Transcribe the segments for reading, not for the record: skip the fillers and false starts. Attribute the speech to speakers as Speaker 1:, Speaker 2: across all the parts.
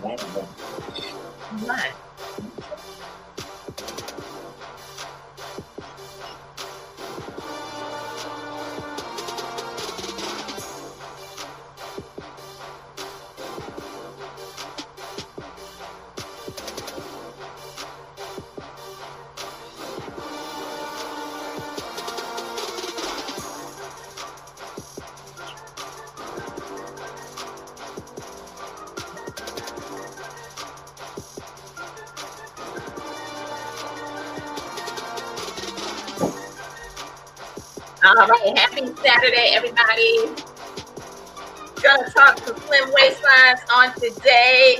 Speaker 1: available. Right. All right, happy Saturday, everybody. Gonna talk some slim waistlines on today.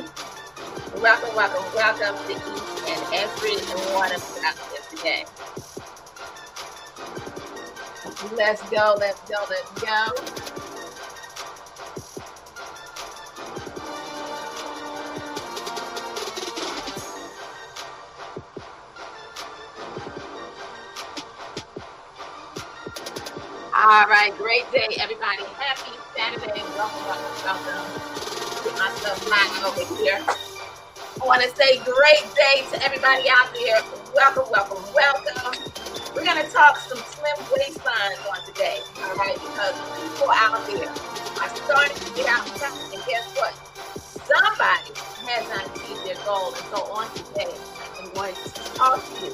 Speaker 1: Welcome, welcome, welcome to each and every one of you out there today. Let's go, let's go, let's go. All right, great day, everybody. Happy Saturday. Welcome, welcome, welcome. Get myself live over here. I want to say great day to everybody out there. Welcome, welcome, welcome. We're going to talk some slim waistlines on today, all right? Because people out there are starting to get outside, and guess what? Somebody has not achieved their goal. And so on today, I'm going to talk to you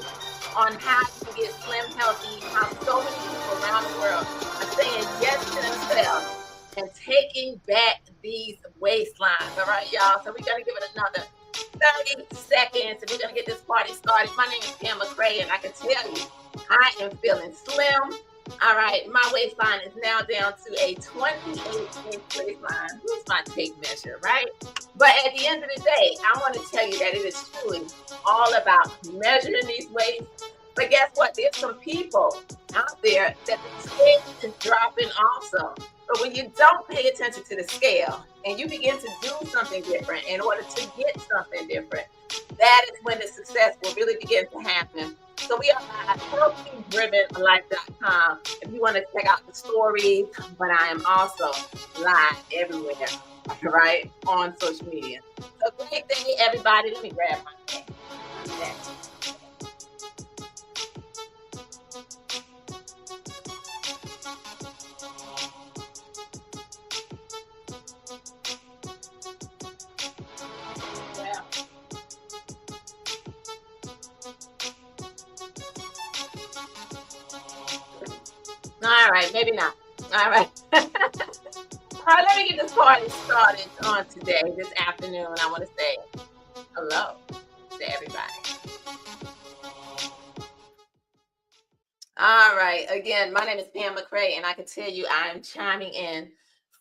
Speaker 1: on how you can get slim healthy, how so many people around the world are saying yes to themselves and taking back these waistlines. All right, y'all. So we're going to give it another 30 seconds and we're going to get this party started. My name is Pam McCray, and I can tell you, I am feeling slim. All right, my waistline is now down to a 28-inch waistline. Who's my tape measure, right? But at the end of the day, I want to tell you that it is truly all about measuring these weights. But guess what? There's some people out there that the scale is dropping also. But when you don't pay attention to the scale and you begin to do something different in order to get something different, that is when the success will really begin to happen. So we are at healthydrivenlife.com if you want to check out the stories, but I am also live everywhere, right, on social media. So great day, everybody. Let me grab my pen. All right, maybe not. All right. All right, let me get this party started on today, this afternoon. I want to say hello to everybody. All right. Again, my name is Pam McCray, and I can tell you I am chiming in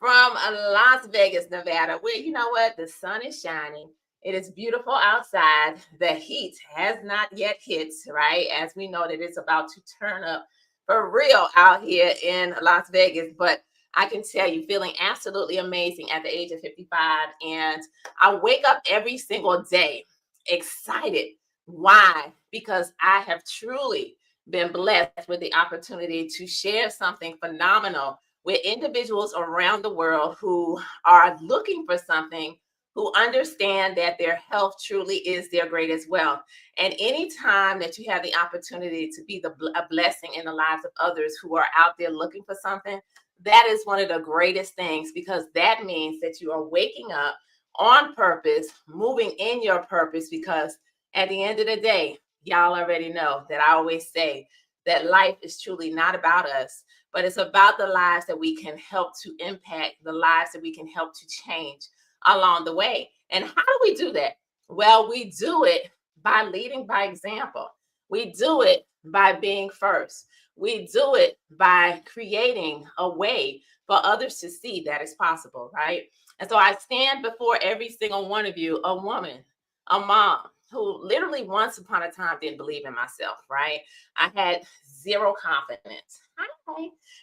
Speaker 1: from Las Vegas, Nevada, where you know what? The sun is shining. It is beautiful outside. The heat has not yet hit, right? As we know that it's about to turn up for real out here in Las Vegas. But I can tell you, feeling absolutely amazing at the age of 55. And I wake up every single day excited. Why? Because I have truly been blessed with the opportunity to share something phenomenal with individuals around the world who are looking for something, who understand that their health truly is their greatest wealth. And anytime that you have the opportunity to be a blessing in the lives of others who are out there looking for something, that is one of the greatest things, because that means that you are waking up on purpose, moving in your purpose, because at the end of the day, y'all already know that I always say that life is truly not about us, but it's about the lives that we can help to impact, the lives that we can help to change along the way. And how do we do that? Well, we do it by leading by example. We do it by being first. We do it by creating a way for others to see that it's possible, right? And so I stand before every single one of you, a woman, a mom, who literally once upon a time didn't believe in myself, right? I had zero confidence.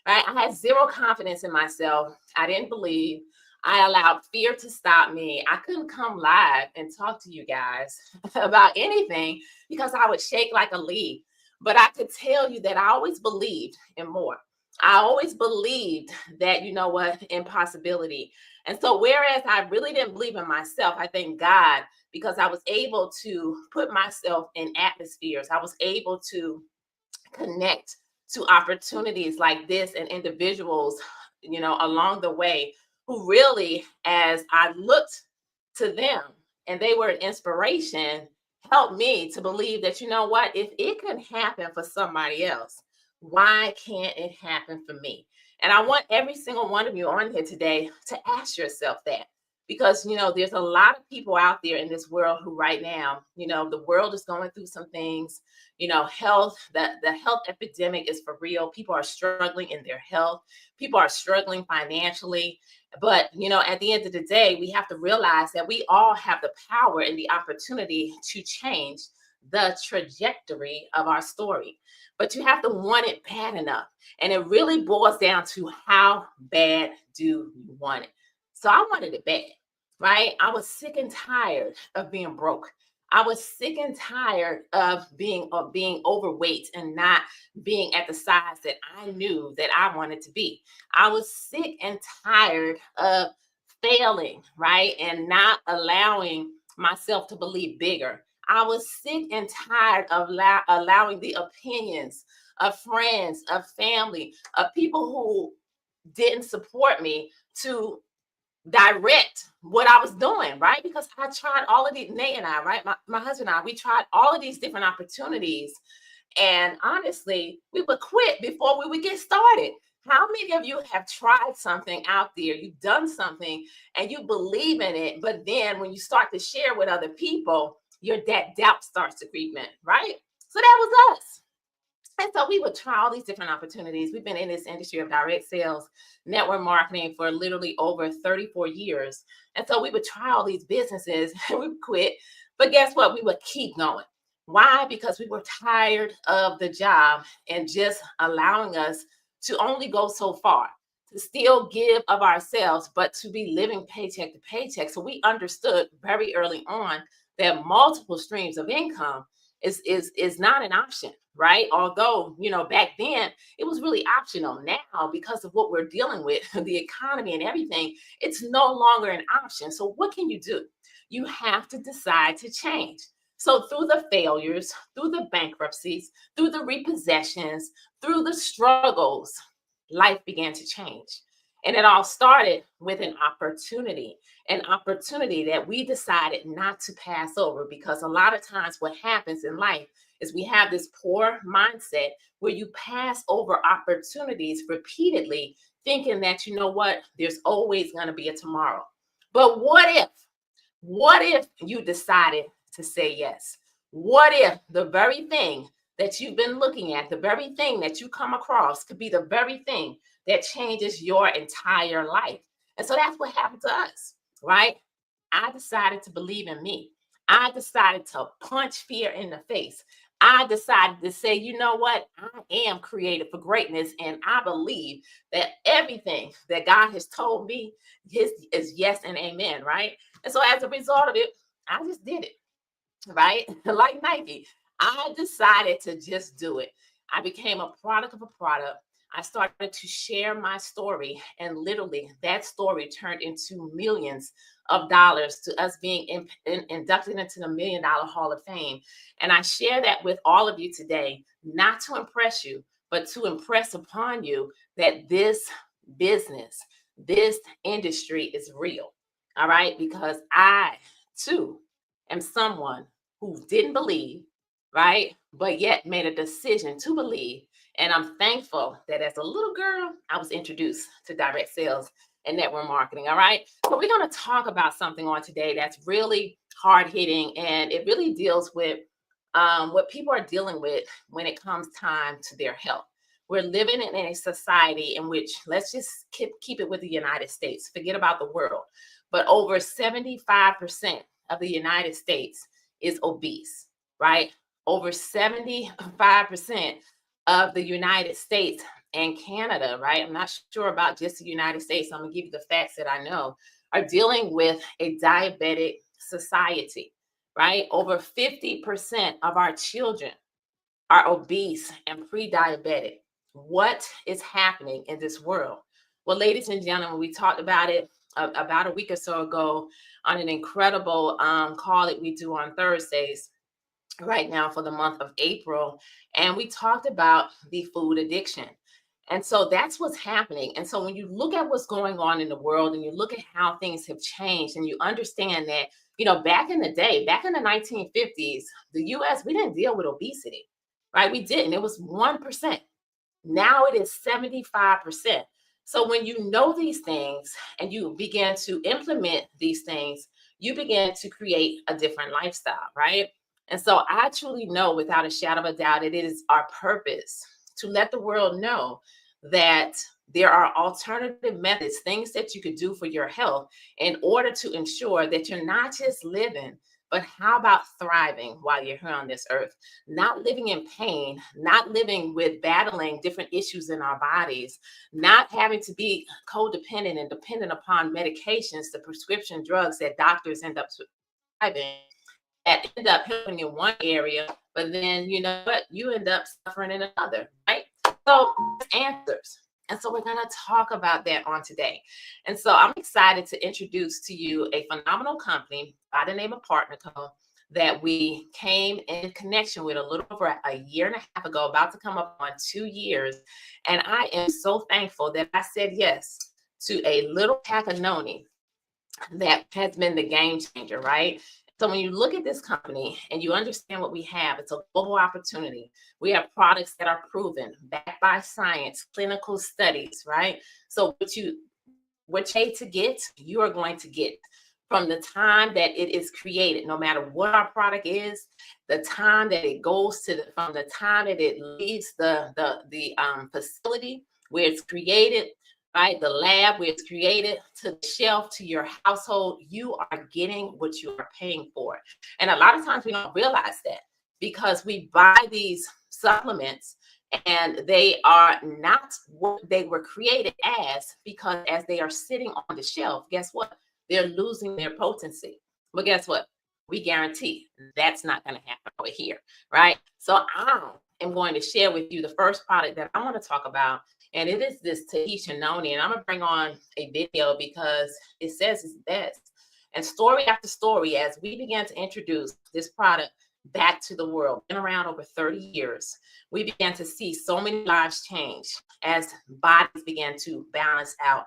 Speaker 1: Right? I had zero confidence in myself. I didn't believe. I allowed fear to stop me. I couldn't come live and talk to you guys about anything because I would shake like a leaf. But I could tell you that I always believed in more. I always believed that, you know what, impossibility. And so, whereas I really didn't believe in myself, I thank God because I was able to put myself in atmospheres. I was able to connect to opportunities like this and individuals, along the way who really, as I looked to them and they were an inspiration, helped me to believe that, you know what, if it can happen for somebody else, why can't it happen for me? And I want every single one of you on here today to ask yourself that because there's a lot of people out there in this world who right now, the world is going through some things. Health, the health epidemic is for real. People are struggling in their health. People are struggling financially. But, at the end of the day, we have to realize that we all have the power and the opportunity to change the trajectory of our story. But you have to want it bad enough. And it really boils down to how bad do you want it? So I wanted it bad, right? I was sick and tired of being broke. I was sick and tired of being overweight and not being at the size that I knew that I wanted to be. I was sick and tired of failing, right? And not allowing myself to believe bigger. I was sick and tired of allowing the opinions of friends, of family, of people who didn't support me to direct what I was doing, right? Because I tried all of these, Nate and I, right? My husband and I, we tried all of these different opportunities. And honestly, we would quit before we would get started. How many of you have tried something out there? You've done something and you believe in it, but then when you start to share with other people, that doubt starts to creep in, right? So that was us. And so we would try all these different opportunities. We've been in this industry of direct sales, network marketing for literally over 34 years. And so we would try all these businesses and we would quit. But guess what? We would keep going. Why? Because we were tired of the job and just allowing us to only go so far, to still give of ourselves, but to be living paycheck to paycheck. So we understood very early on that multiple streams of income is not an option, right? Although, back then it was really optional. Now, because of what we're dealing with, the economy and everything, it's no longer an option. So what can you do? You have to decide to change. So through the failures, through the bankruptcies, through the repossessions, through the struggles, life began to change. And it all started with an opportunity that we decided not to pass over, because a lot of times what happens in life is we have this poor mindset where you pass over opportunities repeatedly, thinking that, you know what, there's always going to be a tomorrow. But what if you decided to say yes? What if the very thing that you've been looking at, the very thing that you come across, could be the very thing that changes your entire life? And so that's what happened to us, right? I decided to believe in me. I decided to punch fear in the face. I decided to say, you know what? I am created for greatness. And I believe that everything that God has told me is yes and amen, right? And so as a result of it, I just did it, right? Like Nike, I decided to just do it. I became a product of a product. I started to share my story, and literally that story turned into millions of dollars, to us being inducted into the $1 Million Hall of Fame. And I share that with all of you today, not to impress you, but to impress upon you that this business, this industry is real. All right. Because I too am someone who didn't believe, right? But yet made a decision to believe. And I'm thankful that as a little girl, I was introduced to direct sales and network marketing. All right. So we're going to talk about something on today that's really hard hitting, and it really deals with what people are dealing with when it comes time to their health. We're living in a society in which, let's just keep it with the United States, forget about the world, but over 75% of the United States is obese, right? Over 75% of the United States and Canada, right? I'm not sure about just the United States. I'm going to give you the facts that I know, are dealing with a diabetic society, right? Over 50% of our children are obese and pre-diabetic. what is happening in this world. Well, ladies and gentlemen, we talked about it about a week or so ago on an incredible call that we do on Thursdays right now for the month of April. And we talked about the food addiction. And so that's what's happening. And so when you look at what's going on in the world and you look at how things have changed and you understand that, back in the day, back in the 1950s, the US, we didn't deal with obesity, right? We didn't. It was 1%. Now it is 75%. So when you know these things and you begin to implement these things, you begin to create a different lifestyle, right? And so I truly know without a shadow of a doubt, it is our purpose to let the world know that there are alternative methods, things that you could do for your health in order to ensure that you're not just living, but how about thriving while you're here on this earth? Not living in pain, not living with battling different issues in our bodies, not having to be codependent and dependent upon medications, the prescription drugs that doctors end up prescribing that end up helping in one area, but then you know what? You end up suffering in another, right? So answers. And so we're going to talk about that on today. And so I'm excited to introduce to you a phenomenal company by the name of Partner Co that we came in connection with a little over a year and a half ago, about to come up on 2 years. And I am so thankful that I said yes to a little pack of noni that has been the game changer, right? So when you look at this company and you understand what we have, it's a global opportunity. We have products that are proven, backed by science, clinical studies, right? So what you pay to get, you are going to get from the time that it is created, no matter what our product is, the time that it goes to from the time that it leaves the facility where it's created, right? The lab where it's created to the shelf to your household, you are getting what you are paying for. And a lot of times we don't realize that because we buy these supplements and they are not what they were created as, because as they are sitting on the shelf, guess what? They're losing their potency. But guess what? We guarantee that's not going to happen over here, right? So I am going to share with you the first product that I want to talk about, and it is this Tahitian noni. And I'm going to bring on a video because it says it's best. And story after story, as we began to introduce this product back to the world, been around over 30 years, we began to see so many lives change as bodies began to balance out,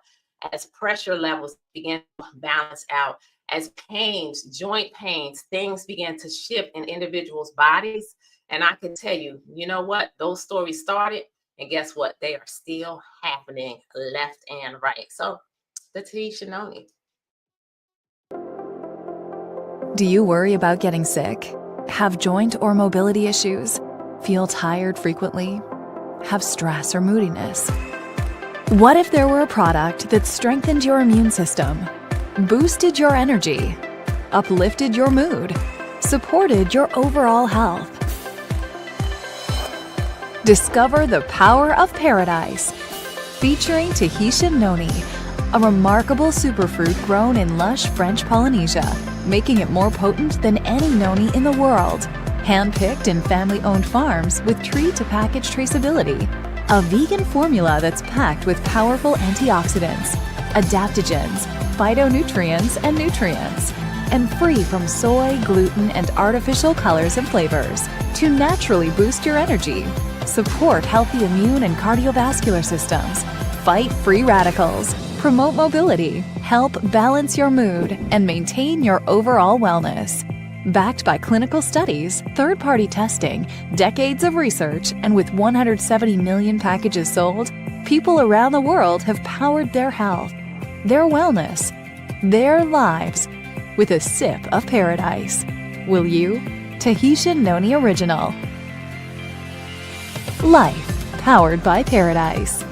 Speaker 1: as pressure levels began to balance out, as pains, joint pains, things began to shift in individuals' bodies. And I can tell you, you know what? Those stories started, and guess what? They are still happening left and right. So the Tahitian noni.
Speaker 2: Do you worry about getting sick? Have joint or mobility issues? Feel tired frequently? Have stress or moodiness? What if there were a product that strengthened your immune system, boosted your energy, uplifted your mood, supported your overall health? Discover the power of paradise, featuring Tahitian noni, a remarkable superfruit grown in lush French Polynesia, making it more potent than any noni in the world. Hand-picked in family-owned farms with tree-to-package traceability. A vegan formula that's packed with powerful antioxidants, adaptogens, phytonutrients, and nutrients, and free from soy, gluten, and artificial colors and flavors to naturally boost your energy, support healthy immune and cardiovascular systems, fight free radicals, promote mobility, help balance your mood, and maintain your overall wellness. Backed by clinical studies, third-party testing, decades of research, and with 170 million packages sold, people around the world have powered their health, their wellness, their lives with a sip of paradise. Will you? Tahitian Noni Original. Life powered by paradise.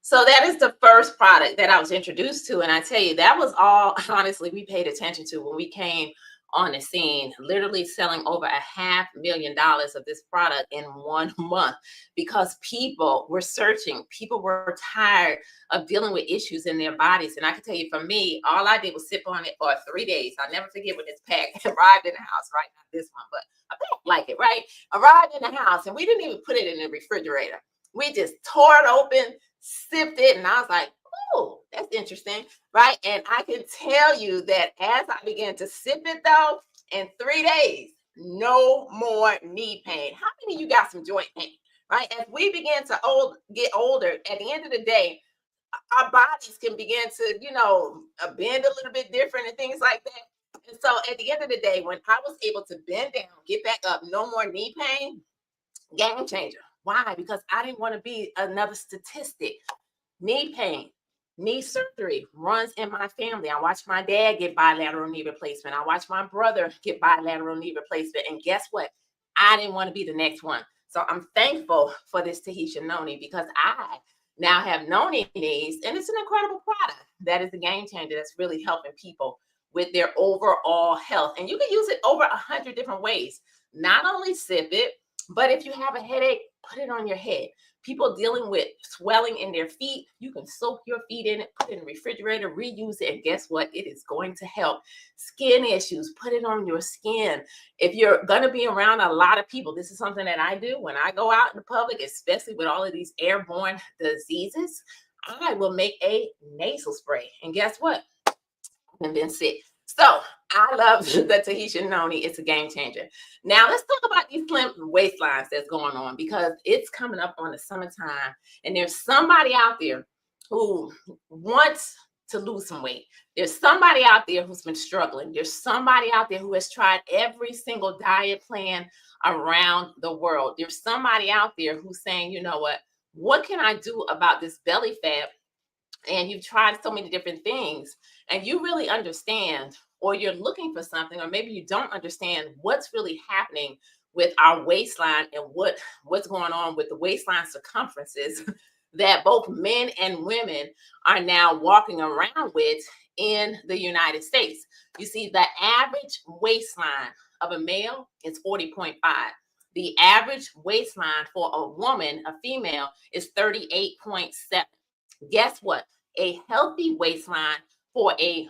Speaker 1: So that is the first product that I was introduced to. And I tell you, that was all, honestly, we paid attention to when we came on the scene, literally selling over $500,000 of this product in 1 month because people were searching. People were tired of dealing with issues in their bodies. And I can tell you, for me, all I did was sip on it for 3 days. I'll never forget when this pack arrived in the house, right? Not this one, but a pack like it, right? Arrived in the house, and we didn't even put it in the refrigerator. We just tore it open, sipped it, and I was like, oh, that's interesting, right? And I can tell you that as I began to sip it, though, in 3 days, no more knee pain. How many of you got some joint pain, right? As we begin to get older, at the end of the day, our bodies can begin to, bend a little bit different and things like that. And so at the end of the day, when I was able to bend down, get back up, no more knee pain, game changer. Why? Because I didn't want to be another statistic. Knee pain, knee surgery runs in my family. I watched my dad get bilateral knee replacement. I watched my brother get bilateral knee replacement. And guess what? I didn't want to be the next one. So I'm thankful for this Tahitian noni because I now have noni knees, and it's an incredible product that is a game changer that's really helping people with their overall health. And you can use it over 100 different ways. Not only sip it, but if you have a headache, put it on your head. People dealing with swelling in their feet, you can soak your feet in it, put it in the refrigerator, reuse it, and guess what? It is going to help. Skin issues, put it on your skin. If you're going to be around a lot of people, this is something that I do when I go out in the public, especially with all of these airborne diseases, I will make a nasal spray. And guess what? I've been sick. So I love the Tahitian noni. It's a game changer. Now let's talk about these slim waistlines that's going on because it's coming up on the summertime, and there's somebody out there who wants to lose some weight. There's somebody out there who's been struggling. There's somebody out there who has tried every single diet plan around the world. There's somebody out there who's saying, you know what can I do about this belly fat? And you've tried so many different things and you really understand, or you're looking for something, or maybe you don't understand what's really happening with our waistline and what's going on with the waistline circumferences that both men and women are now walking around with in the United States. You see, the average waistline of a male is 40.5. The average waistline for a woman, a female, is 38.7. Guess what? A healthy waistline for a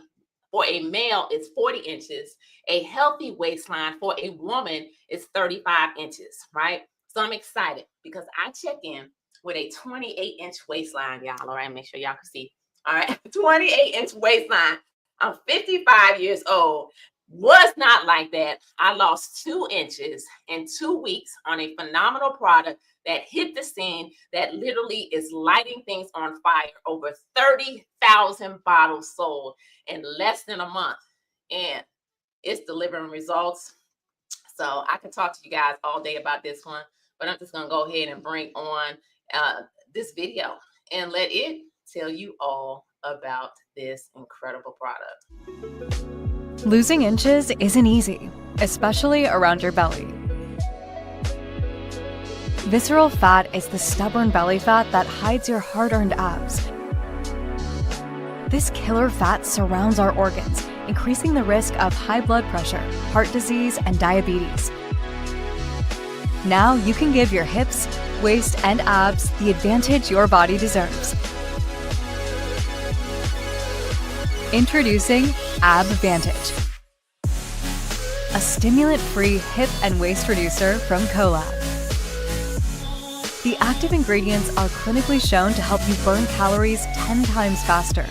Speaker 1: male is 40 inches. A healthy waistline for a woman is 35 inches, right? So I'm excited because I check in with a 28-inch waistline, y'all. All right, make sure y'all can see. All right, 28-inch waistline. I'm 55 years old. Was not like that. I lost 2 inches in 2 weeks on a phenomenal product that hit the scene, that literally is lighting things on fire. Over 30,000 bottles sold in less than a month, and it's delivering results. So I can talk to you guys all day about this one, but I'm just gonna go ahead and bring on this video and let it tell you all about this incredible product.
Speaker 2: Losing inches isn't easy, especially around your belly. Visceral fat is the stubborn belly fat that hides your hard-earned abs. This killer fat surrounds our organs, increasing the risk of high blood pressure, heart disease, and diabetes. Now you can give your hips, waist, and abs the advantage your body deserves. Introducing Abvantage, a stimulant-free hip and waist reducer from Colab. The active ingredients are clinically shown to help you burn calories 10 times faster.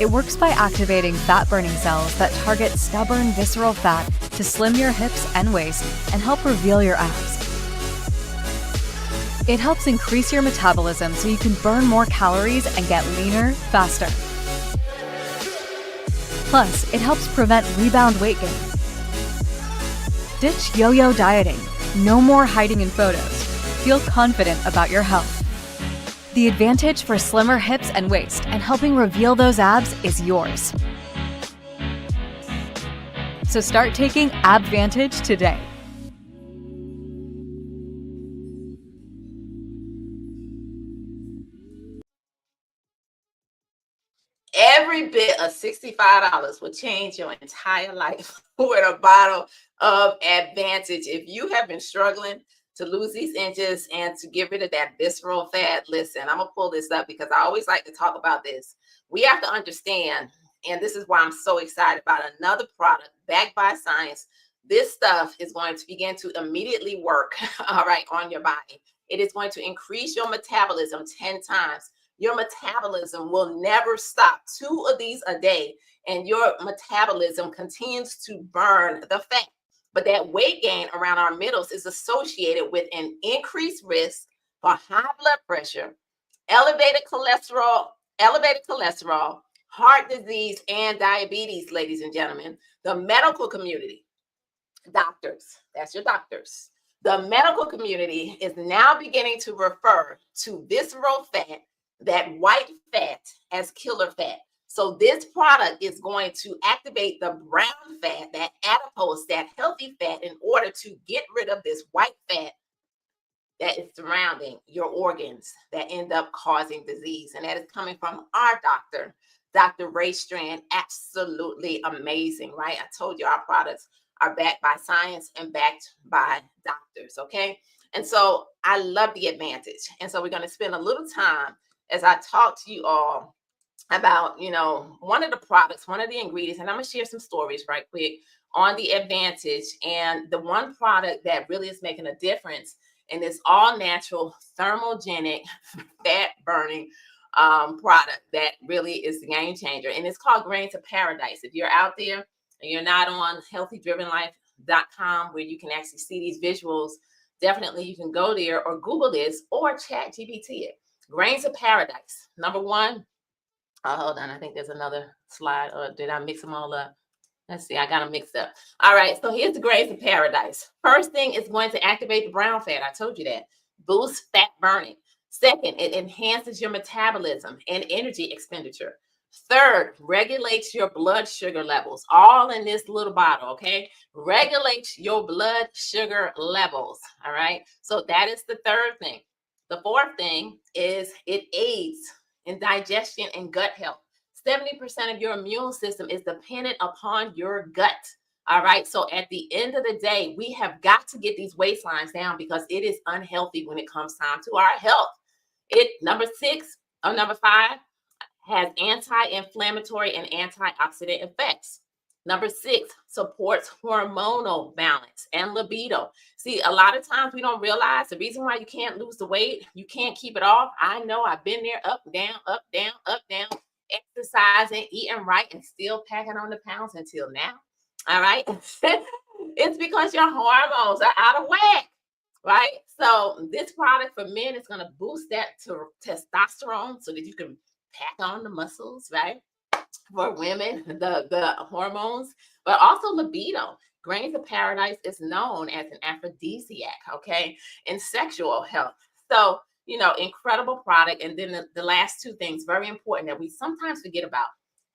Speaker 2: It works by activating fat-burning cells that target stubborn visceral fat to slim your hips and waist and help reveal your abs. It helps increase your metabolism so you can burn more calories and get leaner faster. Plus, it helps prevent rebound weight gain. Ditch yo-yo dieting. No more hiding in photos. Feel confident about your health. The advantage for slimmer hips and waist and helping reveal those abs is yours. So start taking Abvantage today.
Speaker 1: Every bit of $65 will change your entire life with a bottle of Advantage. If you have been struggling to lose these inches and to get rid of that visceral fat, listen, I'm going to pull this up because I always like to talk about this. We have to understand, and this is why I'm so excited about another product backed by science. This stuff is going to begin to immediately work, all right, on your body. It is going to increase your metabolism 10 times. Your metabolism will never stop. 2 of these a day, and your metabolism continues to burn the fat. But that weight gain around our middles is associated with an increased risk for high blood pressure, elevated cholesterol, heart disease, and diabetes, ladies and gentlemen. The medical community, doctors, that's your doctors. The medical community is now beginning to refer to visceral fat, that white fat, as killer fat. So this product is going to activate the brown fat, that adipose, that healthy fat, in order to get rid of this white fat that is surrounding your organs that end up causing disease. And that is coming from our doctor, Dr. Ray Strand. Absolutely amazing, right? I told you our products are backed by science and backed by doctors, okay? And so I love the Advantage. And so we're going to spend a little time as I talk to you all about, one of the products, one of the ingredients, and I'm going to share some stories right quick on the Advantage. And the one product that really is making a difference in this all natural thermogenic fat burning product that really is the game changer. And it's called Grains of Paradise. If you're out there and you're not on healthydrivenlife.com where you can actually see these visuals, definitely you can go there or Google this or chat GPT it. Grains of Paradise. Number one, hold on, I think there's another slide, or did I mix them all up? Let's see, I got them mixed up. All right, so here's the Grains of Paradise. First thing is going to activate the brown fat. I told you that. Boost fat burning. Second, it enhances your metabolism and energy expenditure. Third, regulates your blood sugar levels, all in this little bottle, okay? Regulates your blood sugar levels, all right? So that is the third thing. The fourth thing is it aids in digestion and gut health. 70% of your immune system is dependent upon your gut. All right. So at the end of the day, we have got to get these waistlines down because it is unhealthy when it comes time to our health. Number 5 has anti-inflammatory and antioxidant effects. Number 6 supports hormonal balance and libido. See, a lot of times we don't realize the reason why you can't lose the weight, you can't keep it off. I know I've been there, up, down, up, down, up, down, exercising, eating right, and still packing on the pounds until now. All right. It's because your hormones are out of whack, right? So this product for men is going to boost that to testosterone so that you can pack on the muscles, right? For women, the hormones, but also libido. Grains of Paradise is known as an aphrodisiac, okay, in sexual health. So, incredible product. And then the last 2 things, very important that we sometimes forget about: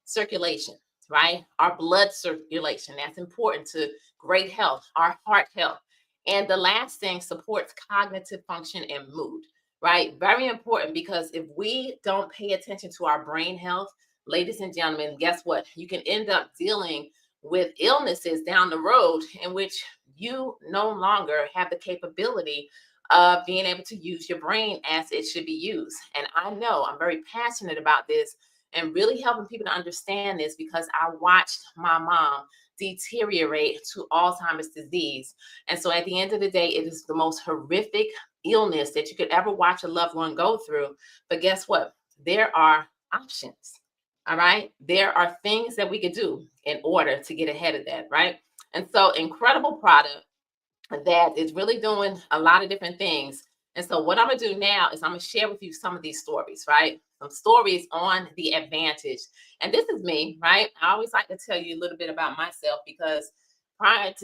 Speaker 1: circulation, right? Our blood circulation, that's important to great health, our heart health. And the last thing, supports cognitive function and mood, right? Very important, because if we don't pay attention to our brain health, ladies and gentlemen, guess what? You can end up dealing with illnesses down the road in which you no longer have the capability of being able to use your brain as it should be used. And I know I'm very passionate about this and really helping people to understand this because I watched my mom deteriorate to Alzheimer's disease. And so at the end of the day, it is the most horrific illness that you could ever watch a loved one go through. But guess what? There are options. All right. There are things that we could do in order to get ahead of that. Right. And so incredible product that is really doing a lot of different things. And so what I'm going to do now is I'm going to share with you some of these stories, right? Some stories on the Advantage. And this is me, right? I always like to tell you a little bit about myself because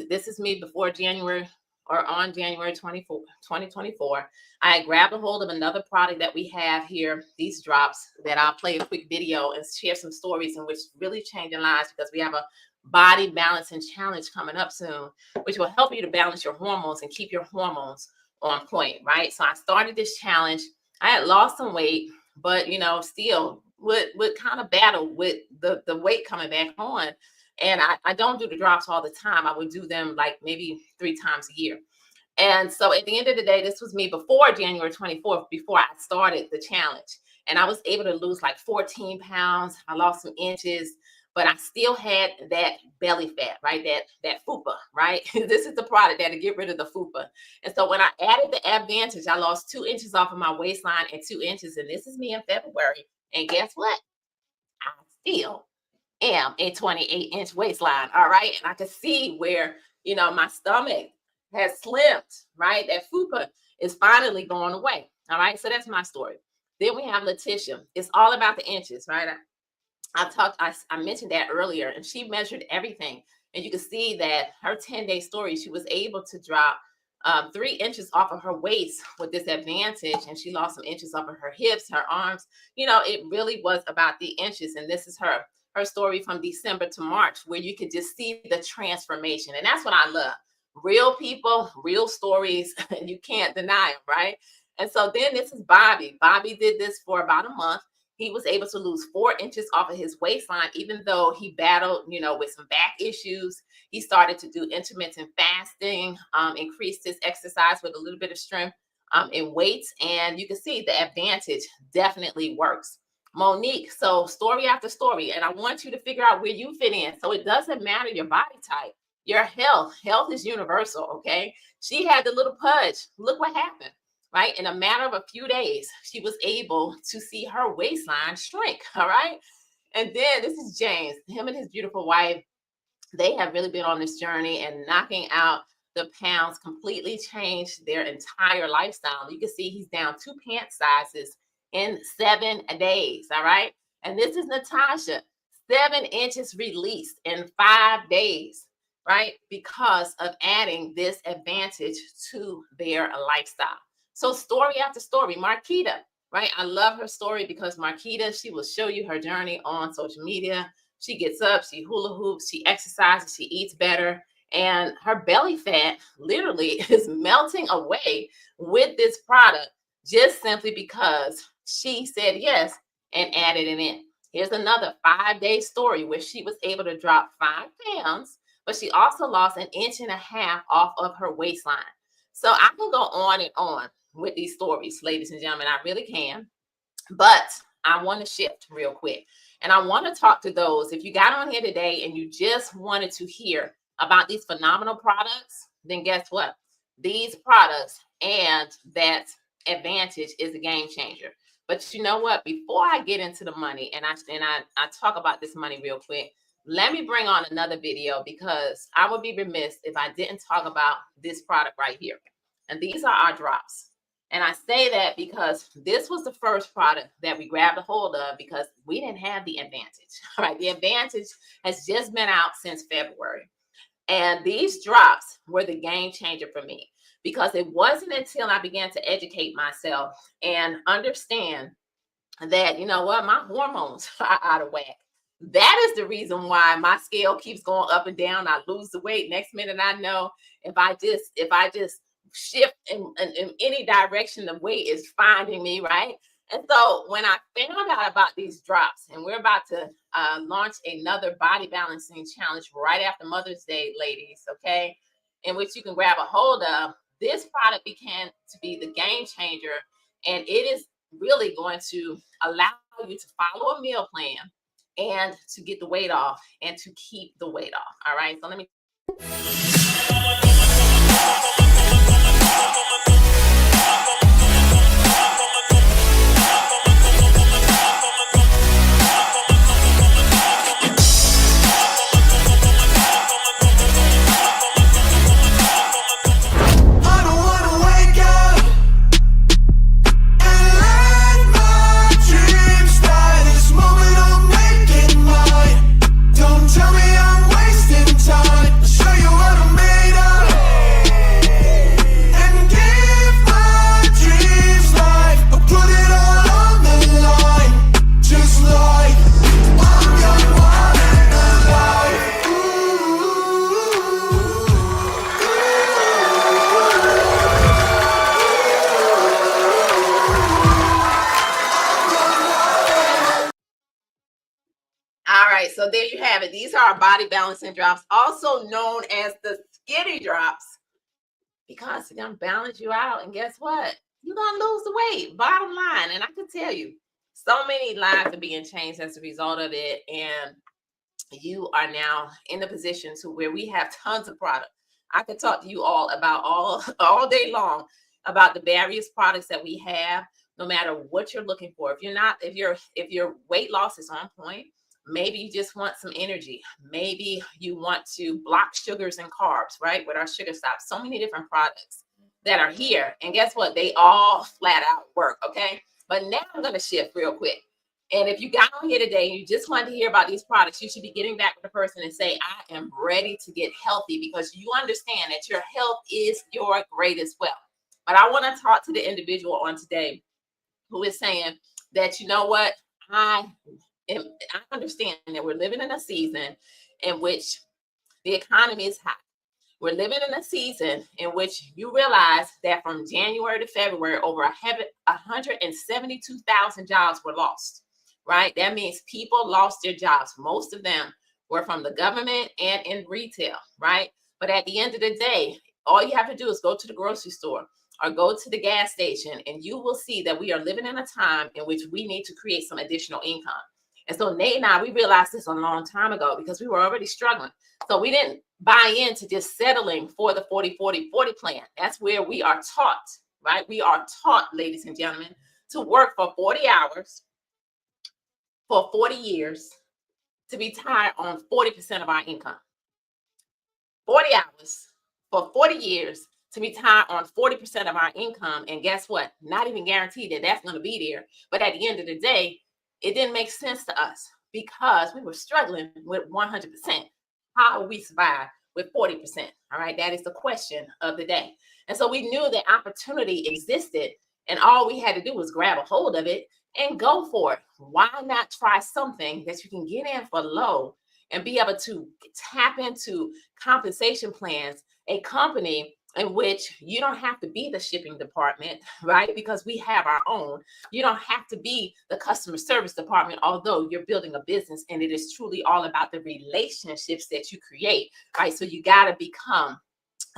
Speaker 1: this is me before January or on January 2024. I grabbed a hold of another product that we have here, these drops, that I'll play a quick video and share some stories in which really changing lives, because we have a body balancing challenge coming up soon, which will help you to balance your hormones and keep your hormones on point, right? So I started this challenge. I had lost some weight. but still would kind of battle with the weight coming back on. And I don't do the drops all the time. I would do them like maybe 3 times a year. And so at the end of the day, this was me before January 24th, before I started the challenge. And I was able to lose like 14 pounds. I lost some inches, but I still had that belly fat, right? That fupa, right? This is the product that'll get rid of the fupa. And so when I added the Abvantage, I lost 2 inches off of my waistline and 2 inches. And this is me in February. And guess what? I still am a 28-inch waistline. All right. And I can see where, my stomach has slipped, right? That fupa is finally going away. All right. So that's my story. Then we have Letitia. It's all about the inches, right? I mentioned that earlier, and she measured everything. And you can see that her 10-day story, she was able to drop 3 inches off of her waist with this Advantage, and she lost some inches off of her hips, her arms. It really was about the inches. And this is her story from December to March, where you could just see the transformation. And that's what I love. Real people, real stories, and you can't deny them, right? And so then this is Bobby. Bobby did this for about a month. He was able to lose 4 inches off of his waistline, even though he battled, with some back issues. He started to do intermittent fasting, increased his exercise with a little bit of strength in weights. And you can see the Advantage definitely works. Monique, so story after story. And I want you to figure out where you fit in. So it doesn't matter your body type, your health. Health is universal, okay? She had the little pudge. Look what happened. Right? In a matter of a few days, she was able to see her waistline shrink. All right. And then this is James, him and his beautiful wife. They have really been on this journey and knocking out the pounds, completely changed their entire lifestyle. You can see he's down 2 pant sizes in 7 days. All right. And this is Natasha, 7 inches released in 5 days. Right? Because of adding this Advantage to their lifestyle. So story after story. Marquita, right? I love her story because Marquita, she will show you her journey on social media. She gets up, she hula hoops, she exercises, she eats better. And her belly fat literally is melting away with this product just simply because she said yes and added it in. Here's another 5-day story where she was able to drop 5 pounds, but she also lost 1.5 inches off of her waistline. So I can go on and on with these stories, ladies and gentlemen. I really can. But I want to shift real quick. And I want to talk to those. If you got on here today and you just wanted to hear about these phenomenal products, then guess what? These products and that Advantage is a game changer. But you know what? Before I get into the money and I talk about this money real quick, let me bring on another video because I would be remiss if I didn't talk about this product right here. And these are our drops. And I say that because this was the first product that we grabbed a hold of because we didn't have the Advantage. All right, the Advantage has just been out since February. And these drops were the game changer for me because it wasn't until I began to educate myself and understand that, my hormones are out of whack. That is the reason why my scale keeps going up and down. I lose the weight. Next minute, I know if I just shift in any direction, the weight is finding me, right? And so when I found out about these drops, and we're about to launch another body balancing challenge right after Mother's Day, ladies, okay, in which you can grab a hold of, this product began to be the game changer. And it is really going to allow you to follow a meal plan and to get the weight off and to keep the weight off. All right. So let me. so there you have it. These are our body balancing drops, also known as the skinny drops, because it's gonna balance you out. And guess what? You're gonna lose the weight. Bottom line. And I can tell you, so many lives are being changed as a result of it. And you are now in a position to where we have tons of product. I could talk to you all about all day long about the various products that we have, no matter what you're looking for. If your weight loss is on point, maybe you just want some energy. Maybe you want to block sugars and carbs, right? With our sugar stop. So many different products that are here. And guess what? They all flat out work, okay? But now I'm going to shift real quick. And if you got on here today and you just wanted to hear about these products, you should be getting back with the person and say, I am ready to get healthy, because you understand that your health is your greatest wealth. But I want to talk to the individual on today who is saying that, you know what, I understand that we're living in a season in which the economy is hot. We're living in a season in which you realize that from January to February, over 172,000 jobs were lost, right? That means people lost their jobs. Most of them were from the government and in retail, right? But at the end of the day, all you have to do is go to the grocery store or go to the gas station, and you will see that we are living in a time in which we need to create some additional income. And so Nate and I, we realized this a long time ago because we were already struggling. So we didn't buy into just settling for the 40-40-40 plan. That's where we are taught, right? We are taught, ladies and gentlemen, to work for 40 hours for 40 years to be tired on 40% of our income. 40 hours for 40 years to be tired on 40% of our income. And guess what? Not even guaranteed that that's going to be there. But at the end of the day, it didn't make sense to us because we were struggling with 100%. How will we survive with 40%? All right. That is the question of the day. And so we knew that opportunity existed, and all we had to do was grab a hold of it and go for it. Why not try something that you can get in for low and be able to tap into compensation plans, a company in which you don't have to be the shipping department, right? Because we have our own. You don't have to be the customer service department, although you're building a business, and it is truly all about the relationships that you create, right? So you got to become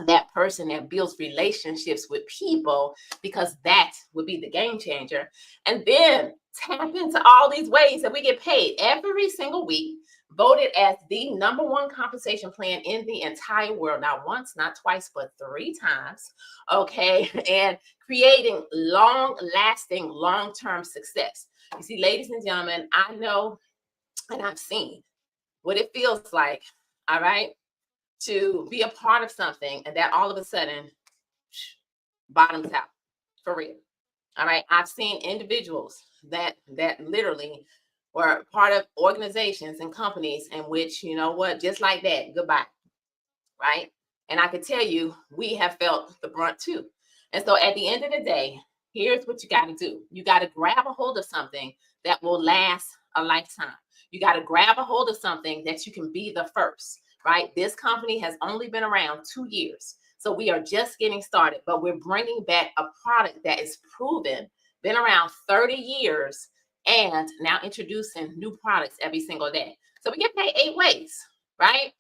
Speaker 1: that person that builds relationships with people, because that would be the game changer. And then tap into all these ways that we get paid every single week, voted as the #1 compensation plan in the entire world, not once, not twice, but 3 times. Okay. And creating long-lasting, long-term success. You see, ladies and gentlemen, I know and I've seen what it feels like, all right, to be a part of something and that all of a sudden bottoms out, for real. All right. I've seen individuals that literally were part of organizations and companies in which, you know what, just like that, goodbye. Right. And I can tell you, we have felt the brunt too. And so at the end of the day, here's what you got to do. You got to grab a hold of something that will last a lifetime. You got to grab a hold of something that you can be the first, right? This company has only been around 2 years. So we are just getting started, but we're bringing back a product that is proven, been around 30 years, and now introducing new products every single day. So we get paid 8 ways, right?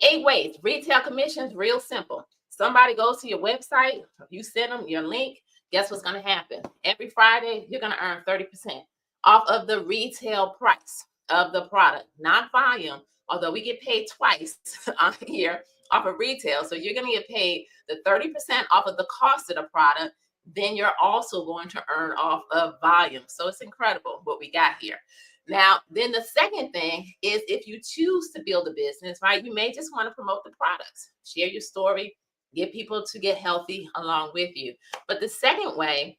Speaker 1: 8 ways. Retail commissions, real simple. Somebody goes to your website, you send them your link. Guess what's going to happen? Every Friday, you're going to earn 30% off of the retail price of the product, not volume, although we get paid twice on here off of retail. So you're going to get paid the 30% off of the cost of the product. Then you're also going to earn off of volume. So it's incredible what we got here. Now, then the second thing is, if you choose to build a business, right, you may just want to promote the products, share your story, get people to get healthy along with you. But the second way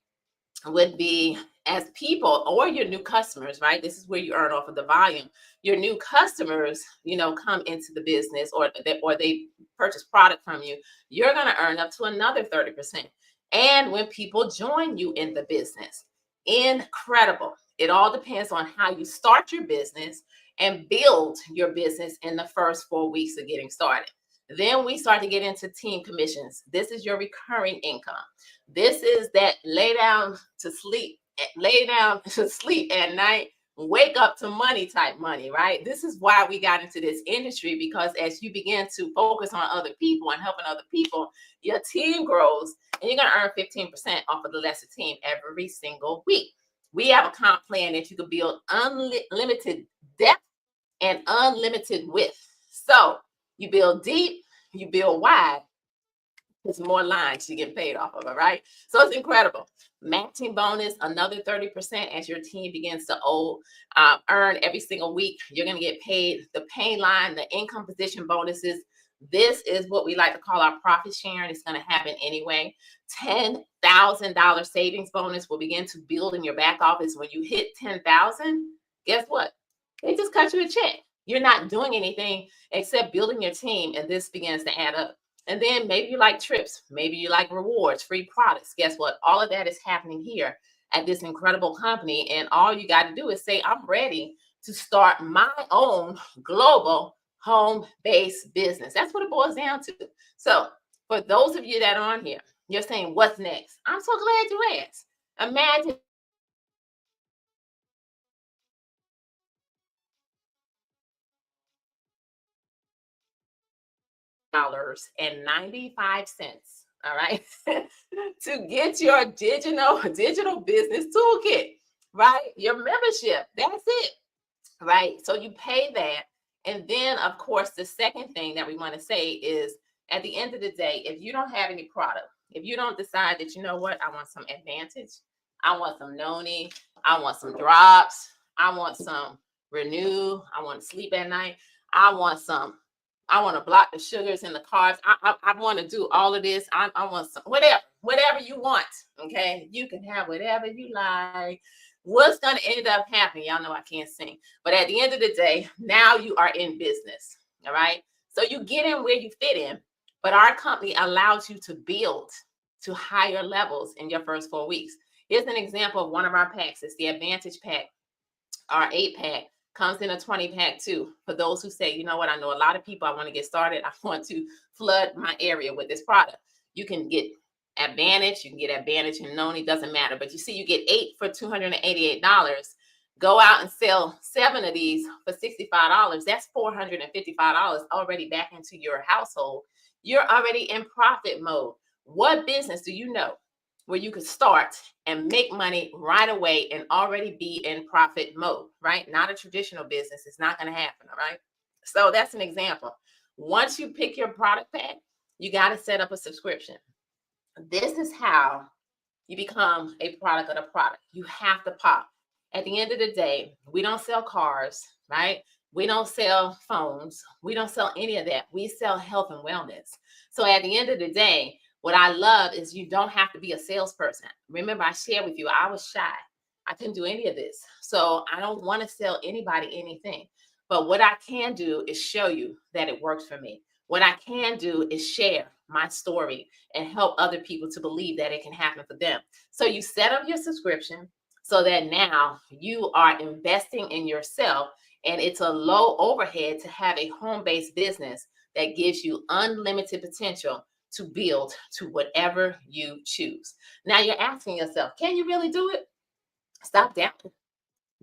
Speaker 1: would be as people or your new customers, right? This is where you earn off of the volume. Your new customers, you know, come into the business, or they purchase product from you, you're going to earn up to another 30%. And when people join you in the business, incredible. It all depends on how you start your business and build your business in the first 4 weeks of getting started. Then we start to get into team commissions. This is your recurring income. This is that lay down to sleep at night wake up to money type money, right? This is why we got into this industry, because as you begin to focus on other people and helping other people, your team grows and you're going to earn 15% off of the lesser team every single week. We have a comp plan that you can build unlimited depth and unlimited width. So you build deep, you build wide. There's more lines you get paid off of it, right? So it's incredible. Matching bonus, another 30% as your team begins to earn every single week. You're going to get paid the pay line, the income position bonuses. This is what we like to call our profit sharing. It's going to happen anyway. $10,000 savings bonus will begin to build in your back office. When you hit 10,000, guess what? They just cut you a check. You're not doing anything except building your team, and this begins to add up. And then maybe you like trips, maybe you like rewards, free products. Guess what? All of that is happening here at this incredible company. And all you got to do is say, I'm ready to start my own global home-based business. That's what it boils down to. So for those of you that are on here, you're saying, what's next? I'm so glad you asked. Imagine $95. All right. To get your digital business toolkit, right? Your membership. That's it. Right. So you pay that. And then, of course, the second thing that we want to say is at the end of the day, if you don't have any product, if you don't decide that, you know what, I want some Advantage, I want some Noni, I want some drops, I want some Renew, I want to sleep at night, I want to block the sugars in the carbs. I want to do all of this. I want some, whatever you want. Okay. You can have whatever you like. What's going to end up happening? Y'all know I can't sing, but at the end of the day, now you are in business. All right. So you get in where you fit in, but our company allows you to build to higher levels in your first 4 weeks. Here's an example of one of our packs. It's the Advantage pack, our 8-pack. Comes in a 20-pack too. For those who say, you know what, I know a lot of people, I want to get started. I want to flood my area with this product. You can get Advantage. You can get Advantage and Noni, doesn't matter. But you see, you get 8 for $288. Go out and sell 7 of these for $65. That's $455 already back into your household. You're already in profit mode. What business do you know where you could start and make money right away and already be in profit mode, right? Not a traditional business. It's not going to happen, all right? So that's an example. Once you pick your product pack, you got to set up a subscription. This is how you become a product of the product. You have to pop. At the end of the day, we don't sell cars, right? We don't sell phones. We don't sell any of that. We sell health and wellness. So at the end of the day, what I love is you don't have to be a salesperson. Remember, I shared with you, I was shy. I couldn't do any of this. So I don't want to sell anybody anything. But what I can do is show you that it works for me. What I can do is share my story and help other people to believe that it can happen for them. So you set up your subscription so that now you are investing in yourself, and it's a low overhead to have a home-based business that gives you unlimited potential to build to whatever you choose. Now you're asking yourself, can you really do it? Stop doubting.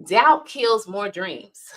Speaker 1: Doubt kills more dreams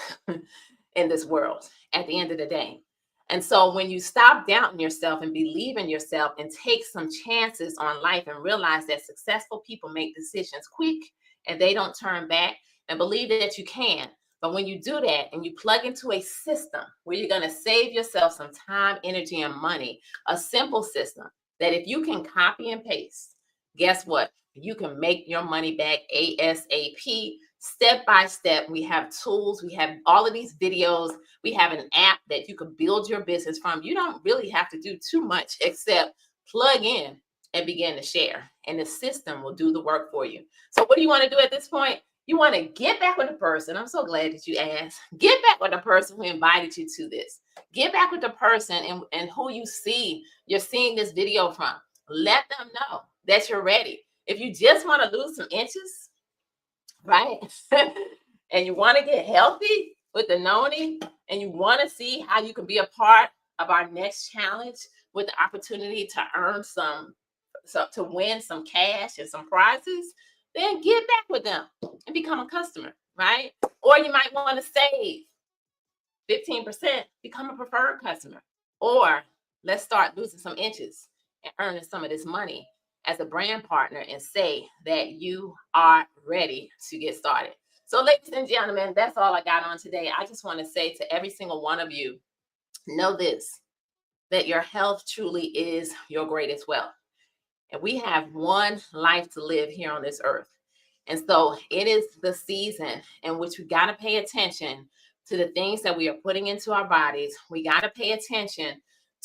Speaker 1: in this world at the end of the day. And so when you stop doubting yourself and believe in yourself and take some chances on life and realize that successful people make decisions quick and they don't turn back, and believe that you can. But when you do that and you plug into a system where you're going to save yourself some time, energy, and money, a simple system that if you can copy and paste, guess what? You can make your money back ASAP, step by step. We have tools. We have all of these videos. We have an app that you can build your business from. You don't really have to do too much except plug in and begin to share. And the system will do the work for you. So what do you want to do at this point? You want to get back with the person. I'm so glad that you asked. Get back with the person who invited you to this. Get back with the person and who you're seeing this video from. Let them know that you're ready. If you just want to lose some inches, right? And you want to get healthy with the Noni, and you want to see how you can be a part of our next challenge with the opportunity to earn to win some cash and some prizes, then get back with them and become a customer, right? Or you might want to save 15%, become a preferred customer. Or let's start losing some inches and earning some of this money as a brand partner and say that you are ready to get started. So, ladies and gentlemen, that's all I got on today. I just want to say to every single one of you, know this, that your health truly is your greatest wealth. And we have one life to live here on this earth. And so it is the season in which we got to pay attention to the things that we are putting into our bodies. We got to pay attention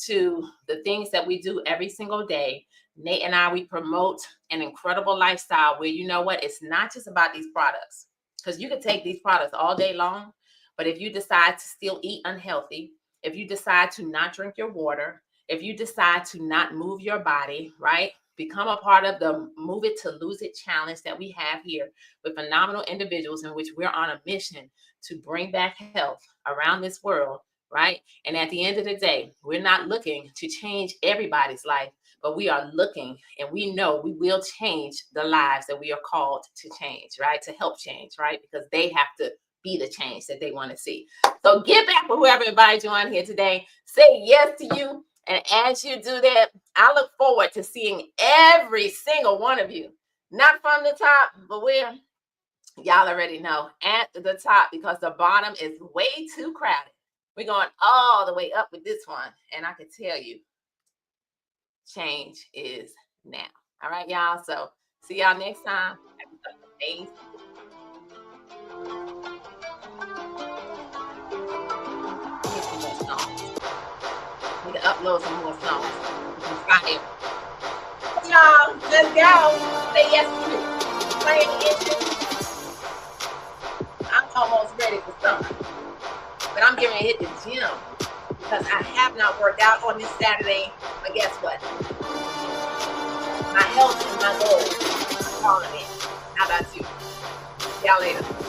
Speaker 1: to the things that we do every single day. Nate and I, we promote an incredible lifestyle where, you know what, it's not just about these products, because you can take these products all day long. But if you decide to still eat unhealthy, if you decide to not drink your water, if you decide to not move your body, right? Become a part of the Move It to Lose It challenge that we have here with phenomenal individuals in which we're on a mission to bring back health around this world, right? And at the end of the day, we're not looking to change everybody's life, but we are looking, and we know we will change the lives that we are called to change, right? To help change, right? Because they have to be the change that they want to see. So get back with whoever invited you on here today. Say yes to you. And as you do that, I look forward to seeing every single one of you. Not from the top, but where? Y'all already know, at the top, because the bottom is way too crowded. We're going all the way up with this one. And I can tell you, change is now. All right, y'all. So see y'all next time. Have an amazing need to upload some more songs. Fire. Y'all, let's go. Say yes to me. Playing the engine. I'm almost ready for summer. But I'm getting ready to hit the gym because I have not worked out on this Saturday. But guess what? My health is my goal. I'm calling it. How about you? See y'all later.